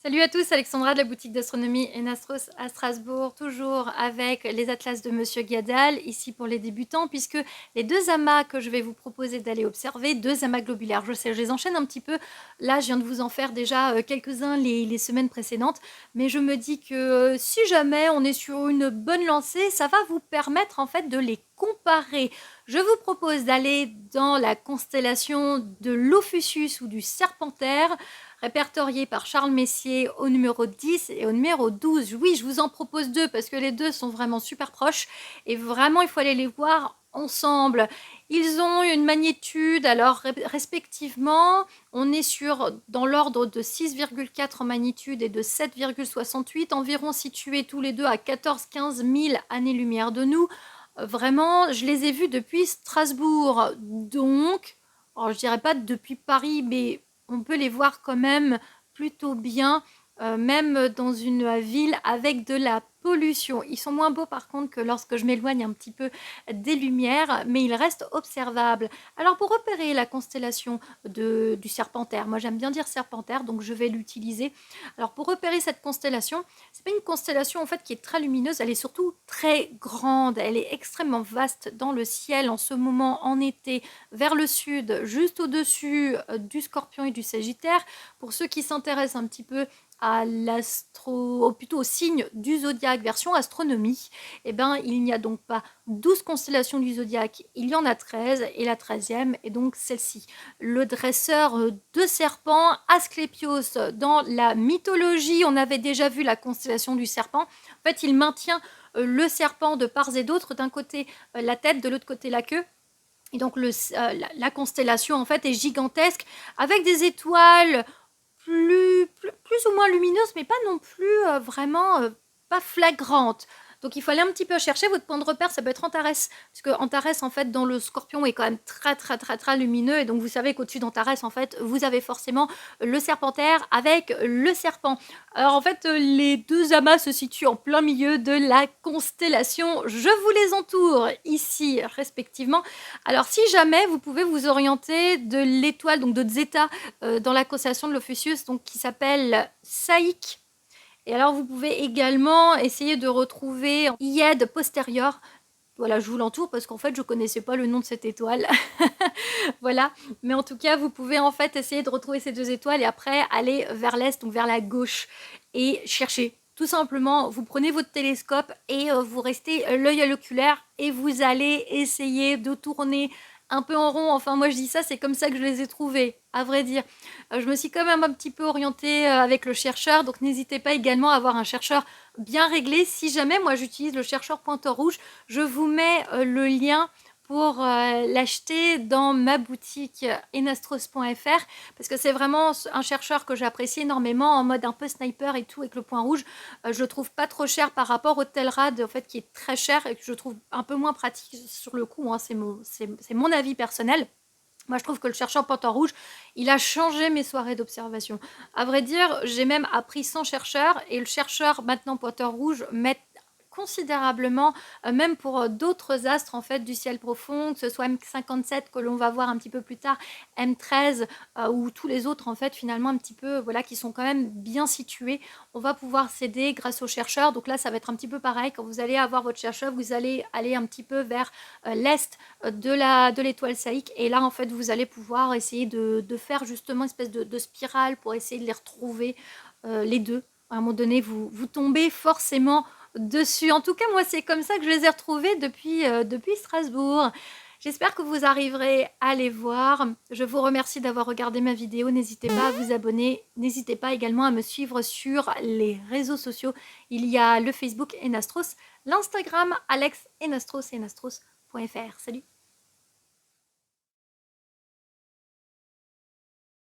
Salut à tous, Alexandra de la boutique d'astronomie Enastros à Strasbourg, toujours avec les atlas de Monsieur Guiadal, ici pour les débutants, puisque les deux amas que je vais vous proposer d'aller observer, deux amas globulaires, je sais, je les enchaîne un petit peu, là je viens de vous en faire déjà quelques-uns les semaines précédentes, mais je me dis que si jamais on est sur une bonne lancée, ça va vous permettre en fait de les comparer. Je vous propose d'aller dans la constellation de l'Ophiuchus ou du Serpentaire, répertoriés par Charles Messier au numéro 10 et au numéro 12. Oui, je vous en propose deux parce que les deux sont vraiment super proches et vraiment il faut aller les voir ensemble. Ils ont une magnitude, alors respectivement, on est dans l'ordre de 6,4 en magnitude et de 7,68, environ situés tous les deux à 14-15 000 années-lumière de nous. Vraiment, je les ai vus depuis Strasbourg, donc, alors je dirais pas depuis Paris, mais on peut les voir quand même plutôt bien, même dans une ville avec de la pollution. Ils sont moins beaux par contre que lorsque je m'éloigne un petit peu des lumières, mais ils restent observables. Alors pour repérer la constellation du Serpentaire, moi j'aime bien dire Serpentaire, donc je vais l'utiliser. Alors pour repérer cette constellation, c'est pas une constellation en fait qui est très lumineuse, elle est surtout très grande, elle est extrêmement vaste dans le ciel en ce moment en été, vers le sud, juste au-dessus du Scorpion et du Sagittaire. Pour ceux qui s'intéressent un petit peu à plutôt au signe du zodiaque version astronomie, eh ben, il n'y a donc pas 12 constellations du zodiaque, il y en a 13 et la 13e est donc celle-ci. Le dresseur de serpent, Asclépios, dans la mythologie, on avait déjà vu la constellation du serpent. En fait, il maintient le serpent de part et d'autre, d'un côté la tête, de l'autre côté la queue. Et donc la constellation en fait est gigantesque avec des étoiles plus ou moins lumineuses, mais pas non plus vraiment pas flagrantes. Donc il faut aller un petit peu chercher votre point de repère, ça peut être Antares, parce que Antares en fait dans le Scorpion est quand même très lumineux, et donc vous savez qu'au-dessus d'Antares en fait vous avez forcément le Serpentaire avec le serpent. Alors en fait les deux amas se situent en plein milieu de la constellation, je vous les entoure ici respectivement. Alors si jamais vous pouvez vous orienter de l'étoile, donc de Zeta, dans la constellation de l'Ophiuchus, donc qui s'appelle Saïk. Et alors vous pouvez également essayer de retrouver Iède postérieure. Voilà, je vous l'entoure parce qu'en fait je connaissais pas le nom de cette étoile. Voilà, mais en tout cas vous pouvez en fait essayer de retrouver ces deux étoiles et après aller vers l'est, donc vers la gauche, et chercher. Tout simplement, vous prenez votre télescope et vous restez l'œil à l'oculaire et vous allez essayer de tourner un peu en rond. Enfin moi je dis ça, c'est comme ça que je les ai trouvés, à vrai dire. Je me suis quand même un petit peu orientée avec le chercheur, donc n'hésitez pas également à avoir un chercheur bien réglé. Si jamais moi j'utilise le chercheur pointeur rouge, je vous mets le lien pour l'acheter dans ma boutique enastros.fr, parce que c'est vraiment un chercheur que j'apprécie énormément, en mode un peu sniper et tout, avec le point rouge. Je le trouve pas trop cher par rapport au Telrad en fait, qui est très cher et que je trouve un peu moins pratique sur le coup, hein. C'est mon avis personnel. Moi, je trouve que le chercheur pointeur rouge, il a changé mes soirées d'observation. À vrai dire, j'ai même appris sans chercheur, et le chercheur maintenant pointeur rouge m'aide considérablement, même pour d'autres astres en fait du ciel profond, que ce soit M57 que l'on va voir un petit peu plus tard, M13 ou tous les autres en fait finalement un petit peu voilà qui sont quand même bien situés. On va pouvoir s'aider grâce aux chercheurs. Donc là ça va être un petit peu pareil, quand vous allez avoir votre chercheur, vous allez aller un petit peu vers l'est de l'étoile Saïk, et là en fait vous allez pouvoir essayer de faire justement une espèce de spirale pour essayer de les retrouver les deux. À un moment donné vous tombez forcément dessus. En tout cas, moi, c'est comme ça que je les ai retrouvés depuis Strasbourg. J'espère que vous arriverez à les voir. Je vous remercie d'avoir regardé ma vidéo. N'hésitez pas à vous abonner. N'hésitez pas également à me suivre sur les réseaux sociaux. Il y a le Facebook Enastros, l'Instagram Alex Enastros et enastros.fr. Salut!